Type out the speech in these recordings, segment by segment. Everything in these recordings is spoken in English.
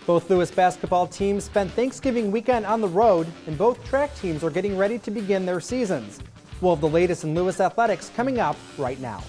Both Lewis basketball teams spent Thanksgiving weekend on the road, and both track teams are getting ready to begin their seasons. We'll have the latest in Lewis athletics coming up right now.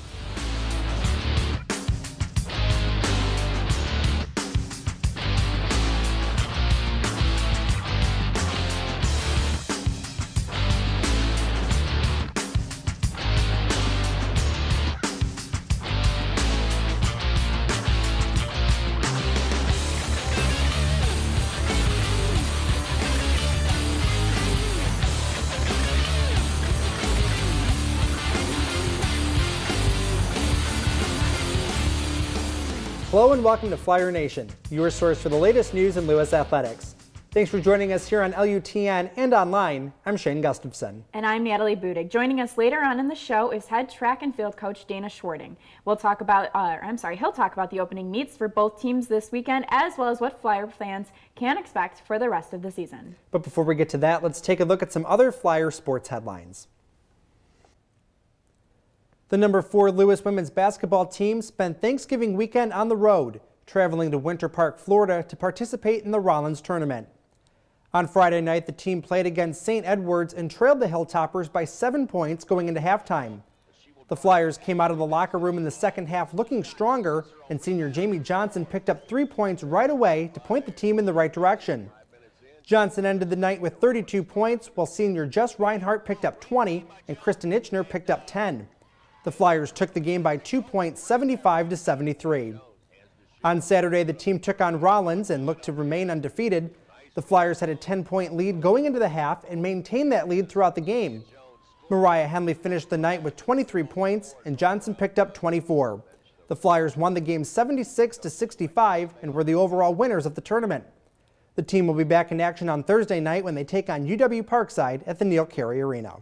Hello and welcome to Flyer Nation, your source for the latest news in Lewis athletics. Thanks for joining us here on LUTN and online. I'm Shane Gustafson. And I'm Natalie Budig. Joining us later on in the show is head track and field coach Dana Schwarting. He'll talk about the opening meets for both teams this weekend, as well as what Flyer fans can expect for the rest of the season. But before we get to that, let's take a look at some other Flyer sports headlines. The number 4 Lewis women's basketball team spent Thanksgiving weekend on the road, traveling to Winter Park, Florida to participate in the Rollins tournament. On Friday night, the team played against St. Edwards and trailed the Hilltoppers by 7 points going into halftime. The Flyers came out of the locker room in the second half looking stronger, and senior Jamie Johnson picked up 3 points right away to point the team in the right direction. Johnson ended the night with 32 points, while senior Jess Reinhart picked up 20 and Kristen Itchner picked up 10. The Flyers took the game by 2 points, 75-73. On Saturday, the team took on Rollins and looked to remain undefeated. The Flyers had a 10-point lead going into the half and maintained that lead throughout the game. Mariah Henley finished the night with 23 points and Johnson picked up 24. The Flyers won the game 76-65 and were the overall winners of the tournament. The team will be back in action on Thursday night when they take on UW Parkside at the Neil Carey Arena.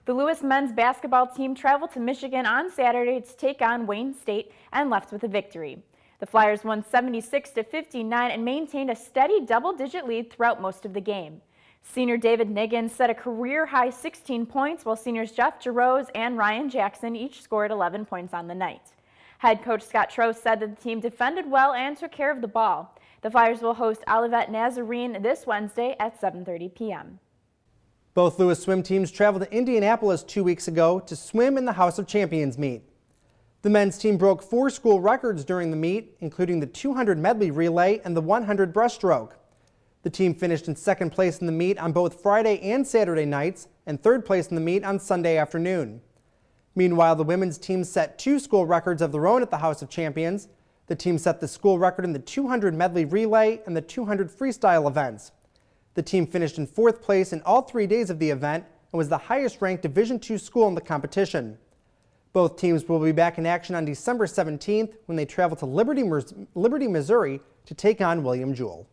The Lewis men's basketball team traveled to Michigan on Saturday to take on Wayne State and left with a victory. The Flyers won 76-59 and maintained a steady double-digit lead throughout most of the game. Senior David Niggins set a career-high 16 points, while seniors Jeff Jarose and Ryan Jackson each scored 11 points on the night. Head coach Scott Trost said that the team defended well and took care of the ball. The Flyers will host Olivet Nazarene this Wednesday at 7:30 p.m. Both Lewis swim teams traveled to Indianapolis 2 weeks ago to swim in the House of Champions meet. The men's team broke 4 school records during the meet, including the 200 medley relay and the 100 breaststroke. The team finished in second place in the meet on both Friday and Saturday nights and third place in the meet on Sunday afternoon. Meanwhile, the women's team set 2 school records of their own at the House of Champions. The team set the school record in the 200 medley relay and the 200 freestyle events. The team finished in 4th place in all 3 days of the event and was the highest ranked Division II school in the competition. Both teams will be back in action on December 17th when they travel to Liberty, Missouri to take on William Jewell.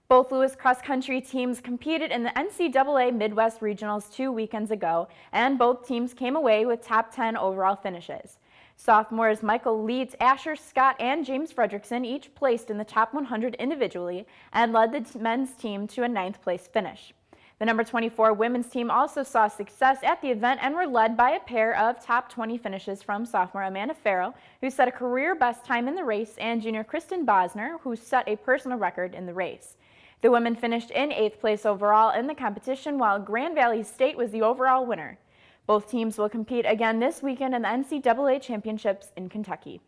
Both Lewis cross-country teams competed in the NCAA Midwest Regionals 2 weekends ago, and both teams came away with top 10 overall finishes. Sophomores Michael Leeds, Asher Scott, and James Fredrickson each placed in the top 100 individually and led the men's team to a 9th place finish. The number 24 women's team also saw success at the event and were led by a pair of top 20 finishes from sophomore Amanda Farrell, who set a career best time in the race, and junior Kristen Bosner, who set a personal record in the race. The women finished in 8th place overall in the competition, while Grand Valley State was the overall winner. Both teams will compete again this weekend in the NCAA Championships in Kentucky.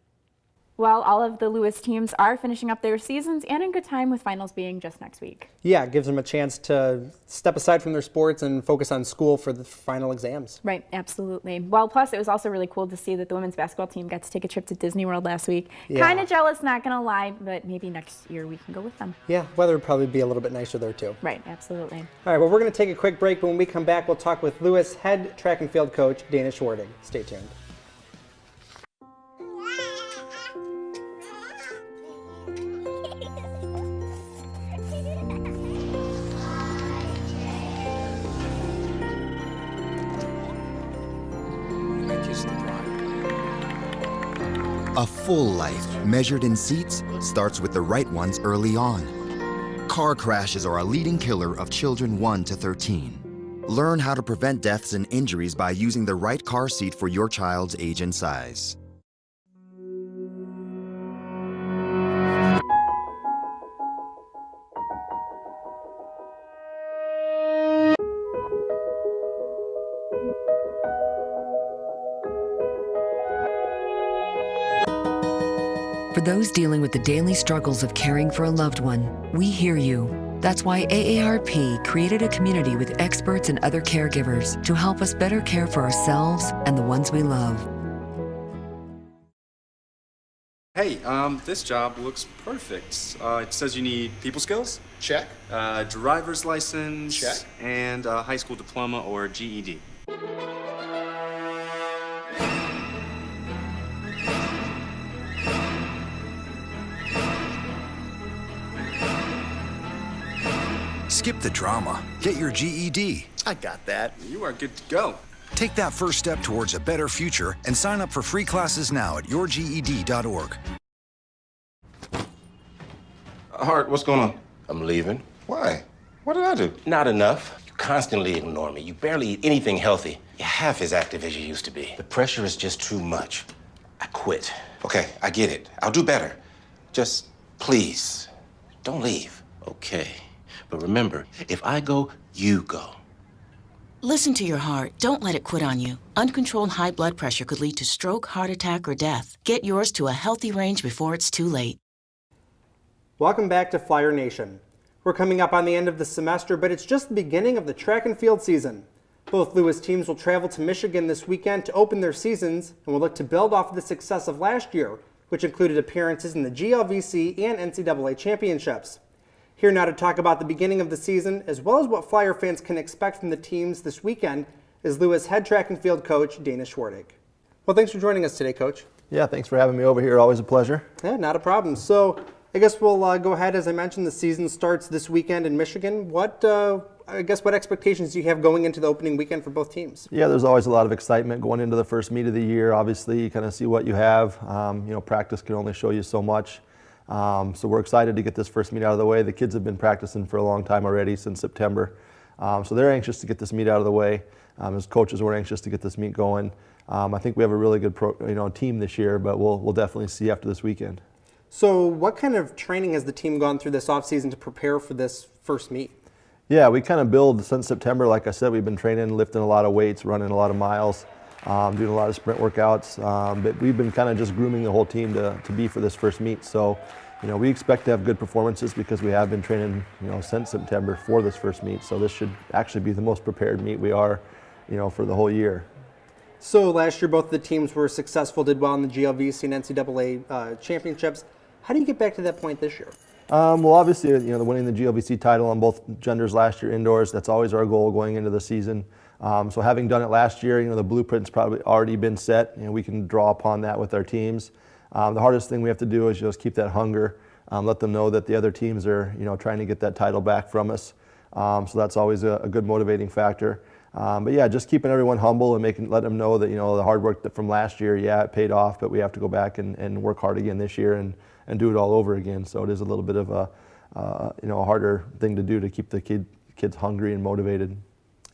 Well, all of the Lewis teams are finishing up their seasons and in good time, with finals being just next week. Yeah, it gives them a chance to step aside from their sports and focus on school for the final exams. Right, absolutely. Well, plus it was also really cool to see that the women's basketball team got to take a trip to Disney World last week. Yeah. Kind of jealous, not going to lie, but maybe next year we can go with them. Yeah, weather would probably be a little bit nicer there too. Right, absolutely. All right, well, we're going to take a quick break, but when we come back, we'll talk with Lewis head track and field coach Dana Schwarting. Stay tuned. A full life measured in seats starts with the right ones early on. Car crashes are a leading killer of children 1 to 13. Learn how to prevent deaths and injuries by using the right car seat for your child's age and size. For those dealing with the daily struggles of caring for a loved one, we hear you. That's why AARP created a community with experts and other caregivers to help us better care for ourselves and the ones we love. Hey, this job looks perfect. It says you need people skills? Check. Driver's license? Check. And a high school diploma or GED. Skip the drama. Get your GED. I got that. You are good to go. Take that first step towards a better future and sign up for free classes now at yourged.org. Hart, what's going on? I'm leaving. Why? What did I do? Not enough. You constantly ignore me. You barely eat anything healthy. You're half as active as you used to be. The pressure is just too much. I quit. Okay, I get it. I'll do better. Just please, Don't leave. Okay. But remember, if I go, you go. Listen to your heart. Don't let it quit on you. Uncontrolled high blood pressure could lead to stroke, heart attack, or death. Get yours to a healthy range before it's too late. Welcome back to Flyer Nation. We're coming up on the end of the semester, but it's just the beginning of the track and field season. Both Lewis teams will travel to Michigan this weekend to open their seasons and will look to build off of the success of last year, which included appearances in the GLVC and NCAA championships. Here now to talk about the beginning of the season, as well as what Flyer fans can expect from the teams this weekend, is Lewis head track and field coach Dana Schwarting. Well, thanks for joining us today, Coach. Yeah, thanks for having me over here. Always a pleasure. Yeah, not a problem. So I guess we'll go ahead. As I mentioned, the season starts this weekend in Michigan. What expectations do you have going into the opening weekend for both teams? Yeah, there's always a lot of excitement going into the first meet of the year. Obviously, you kind of see what you have. Practice can only show you so much. So we're excited to get this first meet out of the way. The kids have been practicing for a long time already, since September. So they're anxious to get this meet out of the way. As coaches, we're anxious to get this meet going. I think we have a really good team this year, but we'll definitely see after this weekend. So what kind of training has the team gone through this offseason to prepare for this first meet? Yeah, we kind of build since September. Like I said, we've been training, lifting a lot of weights, running a lot of miles, doing a lot of sprint workouts. But we've been kind of just grooming the whole team to be for this first meet. So, we expect to have good performances because we have been training, since September for this first meet. So this should actually be the most prepared meet we are, for the whole year. So last year, both of the teams were successful, did well in the GLVC and NCAA championships. How do you get back to that point this year? Well, obviously, winning the GLVC title on both genders last year indoors, that's always our goal going into the season. So having done it last year, the blueprint's probably already been set, and we can draw upon that with our teams. The hardest thing we have to do is just keep that hunger, let them know that the other teams are, trying to get that title back from us. So that's always a good motivating factor. But yeah, just keeping everyone humble and let them know that, the hard work from last year, it paid off, but we have to go back and work hard again this year and do it all over again. So it is a little bit of a harder thing to do to keep the kids hungry and motivated.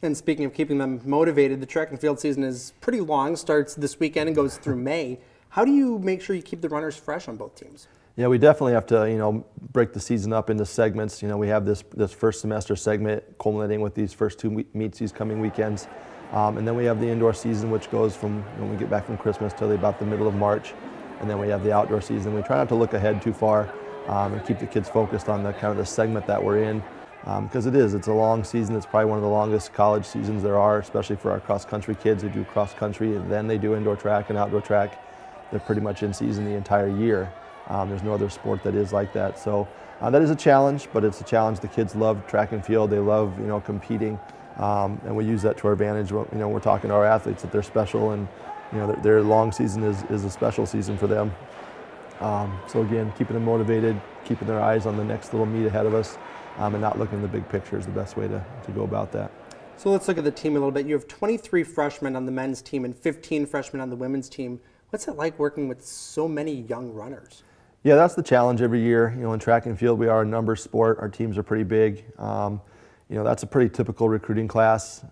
And speaking of keeping them motivated, the track and field season is pretty long, starts this weekend and goes through May. How do you make sure you keep the runners fresh on both teams? Yeah, we definitely have to, break the season up into segments. We have this first semester segment culminating with these first two meets these coming weekends. And then we have the indoor season, which goes from when we get back from Christmas till about the middle of March. And then we have the outdoor season. We try not to look ahead too far and keep the kids focused on the segment that we're in. Because it's a long season. It's probably one of the longest college seasons there are, especially for our cross-country kids who do cross-country and then they do indoor track and outdoor track. They're pretty much in season the entire year. There's no other sport that is like that. So that is a challenge, but it's a challenge. The kids love track and field. They love, competing. And we use that to our advantage. We're talking to our athletes that they're special and, their long season is a special season for them. So again, keeping them motivated, keeping their eyes on the next little meet ahead of us, and not looking at the big picture is the best way to go about that. So let's look at the team a little bit. You have 23 freshmen on the men's team and 15 freshmen on the women's team. What's it like working with so many young runners? Yeah, that's the challenge every year. In track and field, we are a numbers sport. Our teams are pretty big. That's a pretty typical recruiting class.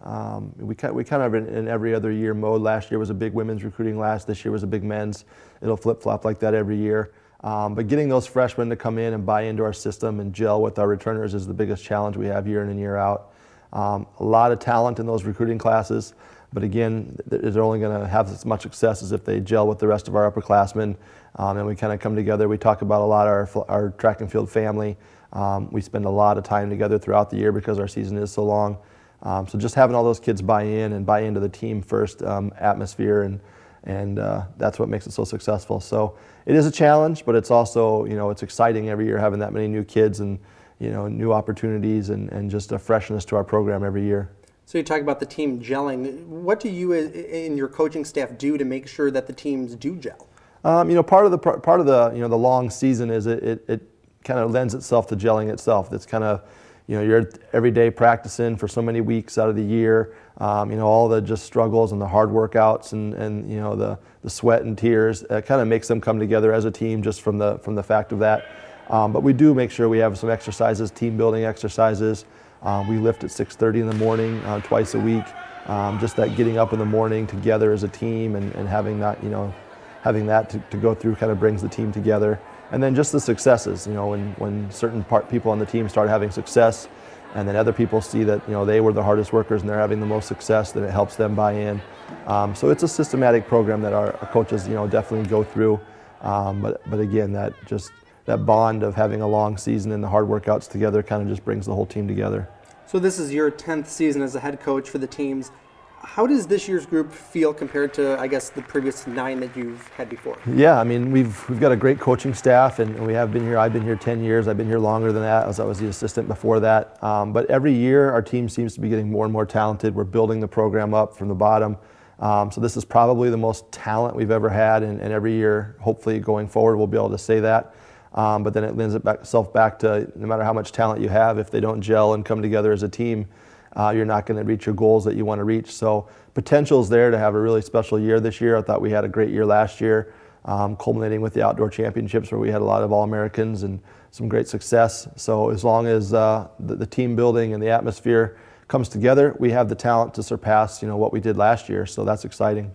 We kind of in every other year mode. Last year was a big women's recruiting class. This year was a big men's. It'll flip-flop like that every year. But getting those freshmen to come in and buy into our system and gel with our returners is the biggest challenge we have year in and year out. A lot of talent in those recruiting classes, But again, they're only going to have as much success as if they gel with the rest of our upperclassmen. And we kind of come together. We talk about a lot our track and field family. We spend a lot of time together throughout the year because our season is so long. So just having all those kids buy in and buy into the team first atmosphere, and that's what makes it so successful. So it is a challenge, but it's also, it's exciting every year having that many new kids and, new opportunities and just a freshness to our program every year. So you talk about the team gelling. What do you and your coaching staff do to make sure that the teams do gel? Part of the the long season is it kind of lends itself to gelling itself. It's kind of, you're every day practicing for so many weeks out of the year. All the just struggles and the hard workouts and the sweat and tears. It kind of makes them come together as a team just from the fact of that. But we do make sure we have some exercises, team building exercises. We lift at 6:30 in the morning twice a week. Just that getting up in the morning together as a team and having that, having that to go through kind of brings the team together. And then just the successes, when certain people on the team start having success, and then other people see that they were the hardest workers and they're having the most success, then it helps them buy in. So it's a systematic program that our coaches definitely go through. But again, that bond of having a long season and the hard workouts together kind of just brings the whole team together. So this is your 10th season as a head coach for the teams. How does this year's group feel compared to, I guess, the previous 9 that you've had before? Yeah, I mean, we've got a great coaching staff, and we have been here. I've been here 10 years. I've been here longer than that, as I was the assistant before that. But every year, our team seems to be getting more and more talented. We're building the program up from the bottom. So this is probably the most talent we've ever had, and every year, hopefully going forward, we'll be able to say that. But then it lends itself back to no matter how much talent you have, if they don't gel and come together as a team, you're not going to reach your goals that you want to reach. So potential is there to have a really special year this year. I thought we had a great year last year, culminating with the outdoor championships where we had a lot of All-Americans and some great success. So as long as the team building and the atmosphere comes together, we have the talent to surpass what we did last year. So that's exciting.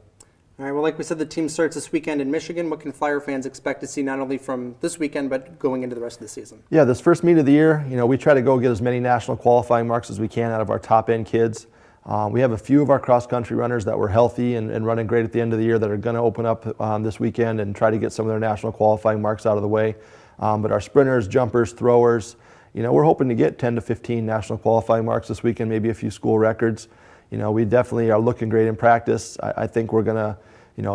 All right, well, like we said, the team starts this weekend in Michigan. What can Flyer fans expect to see not only from this weekend, but going into the rest of the season? Yeah, this first meet of the year, we try to go get as many national qualifying marks as we can out of our top-end kids. We have a few of our cross-country runners that were healthy and running great at the end of the year that are going to open up this weekend and try to get some of their national qualifying marks out of the way. But our sprinters, jumpers, throwers, we're hoping to get 10 to 15 national qualifying marks this weekend, maybe a few school records. We definitely are looking great in practice. I think we're going to,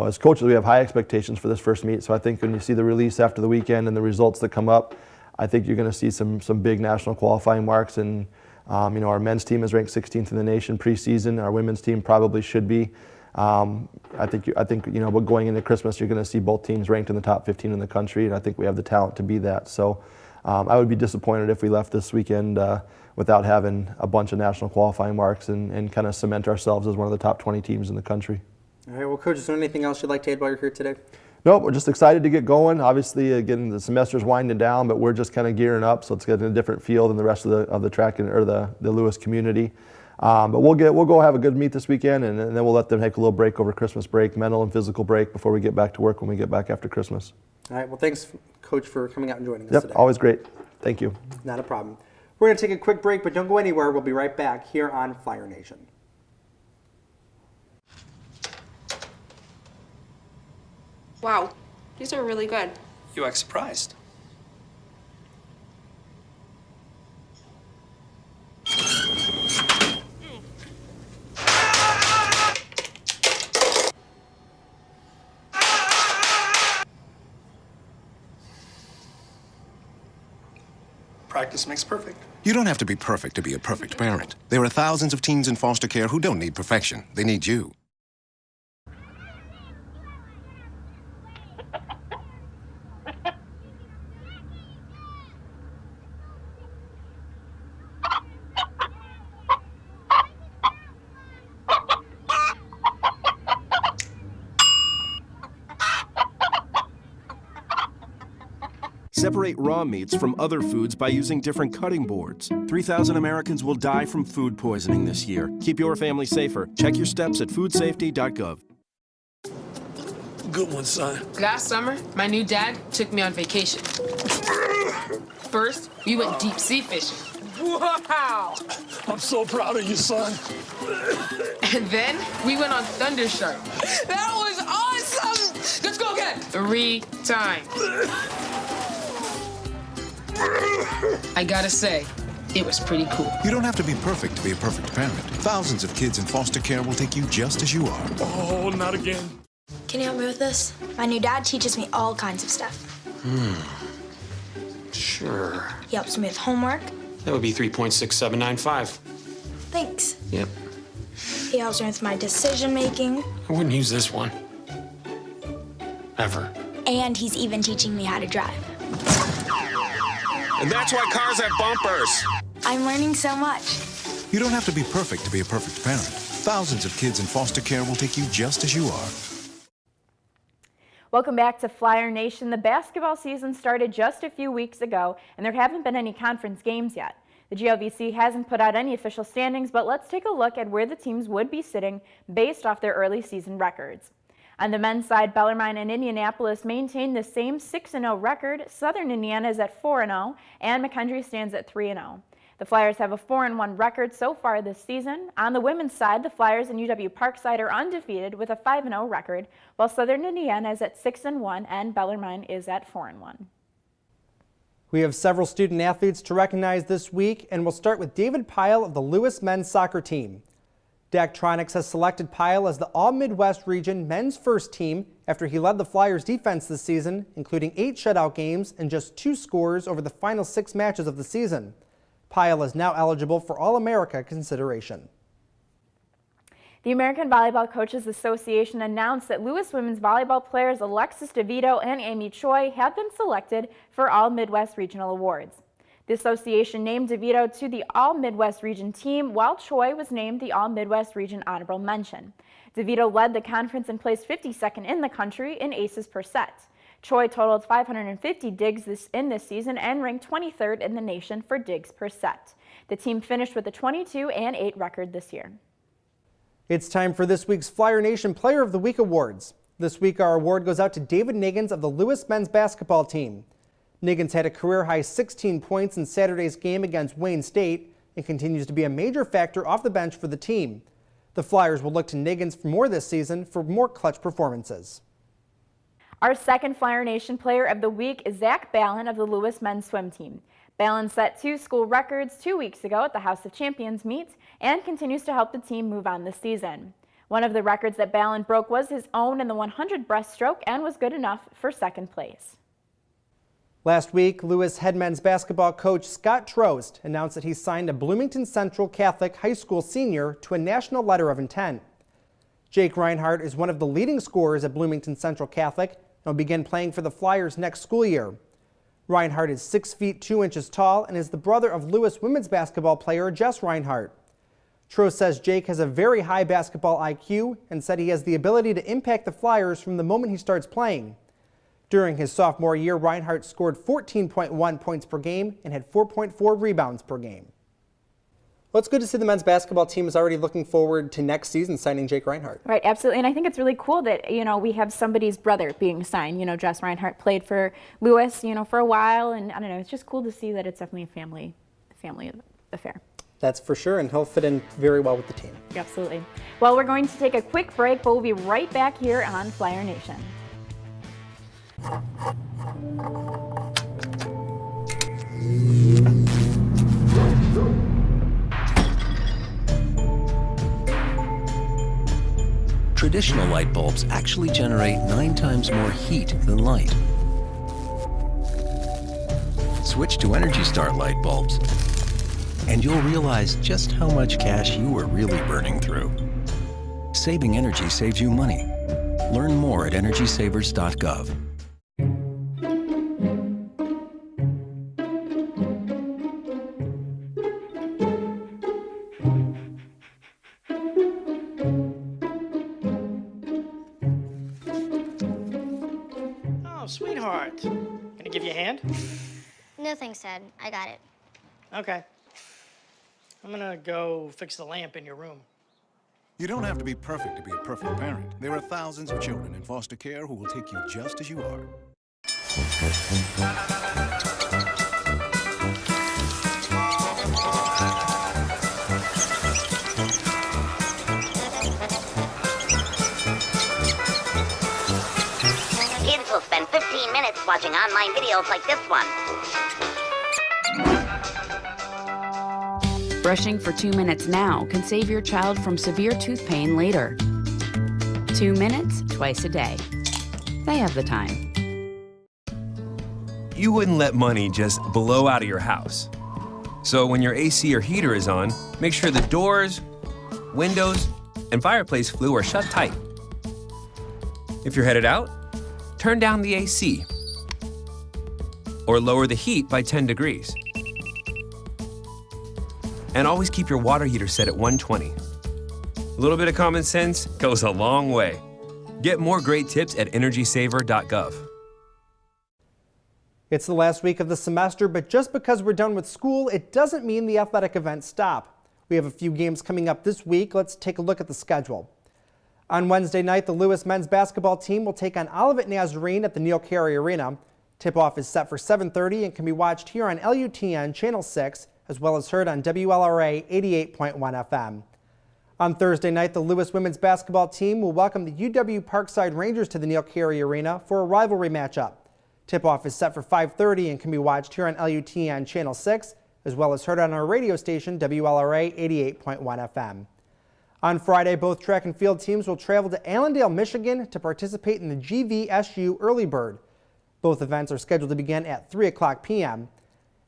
as coaches, we have high expectations for this first meet. So I think when you see the release after the weekend and the results that come up, I think you're going to see some big national qualifying marks. And our men's team is ranked 16th in the nation preseason. Our women's team probably should be. I think but going into Christmas, you're going to see both teams ranked in the top 15 in the country, and I think we have the talent to be that. So I would be disappointed if we left this weekend without having a bunch of national qualifying marks and kind of cement ourselves as one of the top 20 teams in the country. All right, well, Coach, is there anything else you'd like to add while you're here today? No, we're just excited to get going. Obviously, again, the semester's winding down, but we're just kind of gearing up, so it's getting a different feel than the rest of the track or the Lewis community. But we'll go have a good meet this weekend, and then we'll let them take a little break over Christmas break, mental and physical break, before we get back to work when we get back after Christmas. All right, well, thanks, Coach, for coming out and joining us today. Always great. Thank you. Not a problem. We're going to take a quick break, but don't go anywhere. We'll be right back here on Flyer Nation. Wow, these are really good. You act surprised. Practice makes perfect. You don't have to be perfect to be a perfect parent. There are thousands of teens in foster care who don't need perfection. They need you. Separate raw meats from other foods by using different cutting boards. 3,000 Americans will die from food poisoning this year. Keep your family safer. Check your steps at foodsafety.gov. Good one, son. Last summer, my new dad took me on vacation. First, we went deep sea fishing. Wow! I'm so proud of you, son. And then we went on Thunder Shark. That was awesome! Let's go again. 3 times. I gotta say, it was pretty cool. You don't have to be perfect to be a perfect parent. Thousands of kids in foster care will take you just as you are. Oh, not again. Can you help me with this? My new dad teaches me all kinds of stuff. Sure. He helps me with homework. That would be 3.6795. Thanks. Yep. He helps me with my decision making. I wouldn't use this one. Ever. And he's even teaching me how to drive. And that's why cars have bumpers. I'm learning so much. You don't have to be perfect to be a perfect parent. Thousands of kids in foster care will take you just as you are. Welcome back to Flyer Nation. The basketball season started just a few weeks ago, and there haven't been any conference games yet. The GLVC hasn't put out any official standings, but let's take a look at where the teams would be sitting based off their early season records. On the men's side, Bellarmine and Indianapolis maintain the same 6-0 record. Southern Indiana is at 4-0, and McKendree stands at 3-0. The Flyers have a 4-1 record so far this season. On the women's side, the Flyers and UW Parkside are undefeated with a 5-0 record, while Southern Indiana is at 6-1 and Bellarmine is at 4-1. We have several student athletes to recognize this week, and we'll start with David Pyle of the Lewis men's soccer team. Daktronics has selected Pyle as the All-Midwest Region men's first team after he led the Flyers defense this season, including 8 shutout games and just 2 scores over the final 6 matches of the season. Pyle is now eligible for All-America consideration. The American Volleyball Coaches Association announced that Lewis women's volleyball players Alexis DeVito and Amy Choi have been selected for All-Midwest Regional Awards. The association named DeVito to the All-Midwest Region team, while Choi was named the All-Midwest Region Honorable Mention. DeVito led the conference and placed 52nd in the country in aces per set. Choi totaled 550 digs in this season and ranked 23rd in the nation for digs per set. The team finished with a 22-8 record this year. It's time for this week's Flyer Nation Player of the Week Awards. This week our award goes out to David Niggins of the Lewis men's basketball team. Niggins had a career-high 16 points in Saturday's game against Wayne State and continues to be a major factor off the bench for the team. The Flyers will look to Niggins for more this season for more clutch performances. Our second Flyer Nation Player of the Week is Zach Ballin of the Lewis men's swim team. Ballin set 2 school records 2 weeks ago at the House of Champions meet and continues to help the team move on this season. One of the records that Ballin broke was his own in the 100 breaststroke and was good enough for 2nd place. Last week, Lewis head men's basketball coach Scott Trost announced that he signed a Bloomington Central Catholic High School senior to a national letter of intent. Jake Reinhardt is one of the leading scorers at Bloomington Central Catholic and will begin playing for the Flyers next school year. Reinhardt is 6 feet 2 inches tall and is the brother of Lewis women's basketball player Jess Reinhardt. Trost says Jake has a very high basketball IQ and said he has the ability to impact the Flyers from the moment he starts playing. During his sophomore year, Reinhardt scored 14.1 points per game and had 4.4 rebounds per game. Well, it's good to see the men's basketball team is already looking forward to next season signing Jake Reinhardt. Right, absolutely. And I think it's really cool that, we have somebody's brother being signed. Jess Reinhardt played for Lewis, for a while. And I don't know, it's just cool to see that it's definitely a family affair. That's for sure, and he'll fit in very well with the team. Absolutely. Well, we're going to take a quick break, but we'll be right back here on Flyer Nation. Traditional light bulbs actually generate 9 times more heat than light. Switch to Energy Star light bulbs, and you'll realize just how much cash you were really burning through. Saving energy saves you money. Learn more at EnergySavers.gov. Oh, sweetheart. Gonna give you a hand? No thanks, Dad. I got it. Okay. I'm gonna go fix the lamp in your room. You don't have to be perfect to be a perfect parent. There are thousands of children in foster care who will take you just as you are. watching online videos like this one. Brushing for 2 minutes now can save your child from severe tooth pain later. 2 minutes twice a day. They have the time. You wouldn't let money just blow out of your house. So when your AC or heater is on, make sure the doors, windows, and fireplace flue are shut tight. If you're headed out, turn down the AC or lower the heat by 10 degrees. And always keep your water heater set at 120. A little bit of common sense goes a long way. Get more great tips at energysaver.gov. It's the last week of the semester, but just because we're done with school, it doesn't mean the athletic events stop. We have a few games coming up this week. Let's take a look at the schedule. On Wednesday night, the Lewis men's basketball team will take on Olivet Nazarene at the Neal Carey Arena. Tip-off is set for 7:30 and can be watched here on LUTN Channel 6, as well as heard on WLRA 88.1 FM. On Thursday night, the Lewis women's basketball team will welcome the UW Parkside Rangers to the Neal Carey Arena for a rivalry matchup. Tip-off is set for 5:30 and can be watched here on LUTN Channel 6, as well as heard on our radio station, WLRA 88.1 FM. On Friday, both track and field teams will travel to Allendale, Michigan to participate in the GVSU Early Bird. Both events are scheduled to begin at 3 o'clock p.m.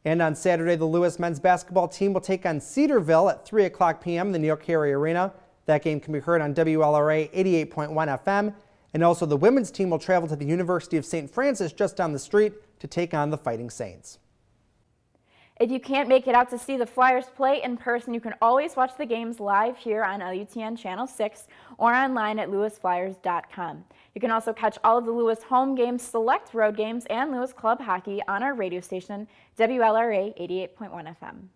And on Saturday, the Lewis men's basketball team will take on Cedarville at 3 o'clock p.m. in the Neal Carey Arena. That game can be heard on WLRA 88.1 FM. And also the women's team will travel to the University of St. Francis just down the street to take on the Fighting Saints. If you can't make it out to see the Flyers play in person, you can always watch the games live here on LUTN Channel 6 or online at lewisflyers.com. You can also catch all of the Lewis home games, select road games, and Lewis Club hockey on our radio station, WLRA 88.1 FM.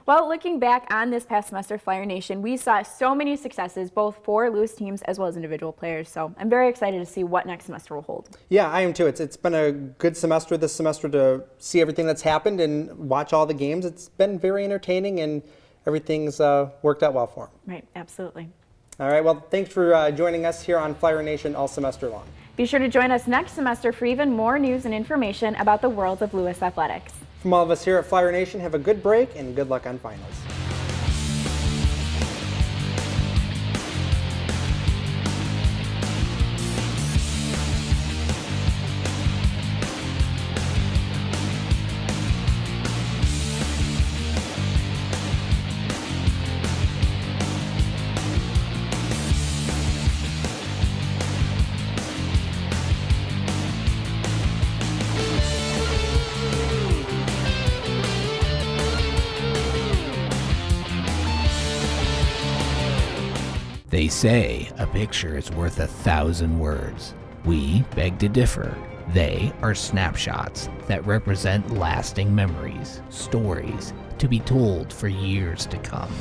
Well, looking back on this past semester, Flyer Nation, we saw so many successes, both for Lewis teams as well as individual players. So I'm very excited to see what next semester will hold. Yeah, I am too. It's been a good semester this semester to see everything that's happened and watch all the games. It's been very entertaining and everything's worked out well for them. Right, absolutely. All right, well, thanks for joining us here on Flyer Nation all semester long. Be sure to join us next semester for even more news and information about the world of Lewis athletics. From all of us here at Flyer Nation, have a good break and good luck on finals. They say a picture is worth 1,000 words. We beg to differ. They are snapshots that represent lasting memories, stories to be told for years to come.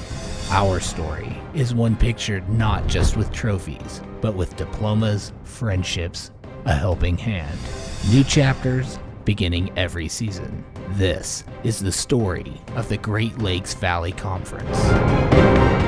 Our story is one pictured not just with trophies, but with diplomas, friendships, a helping hand. New chapters beginning every season. This is the story of the Great Lakes Valley Conference.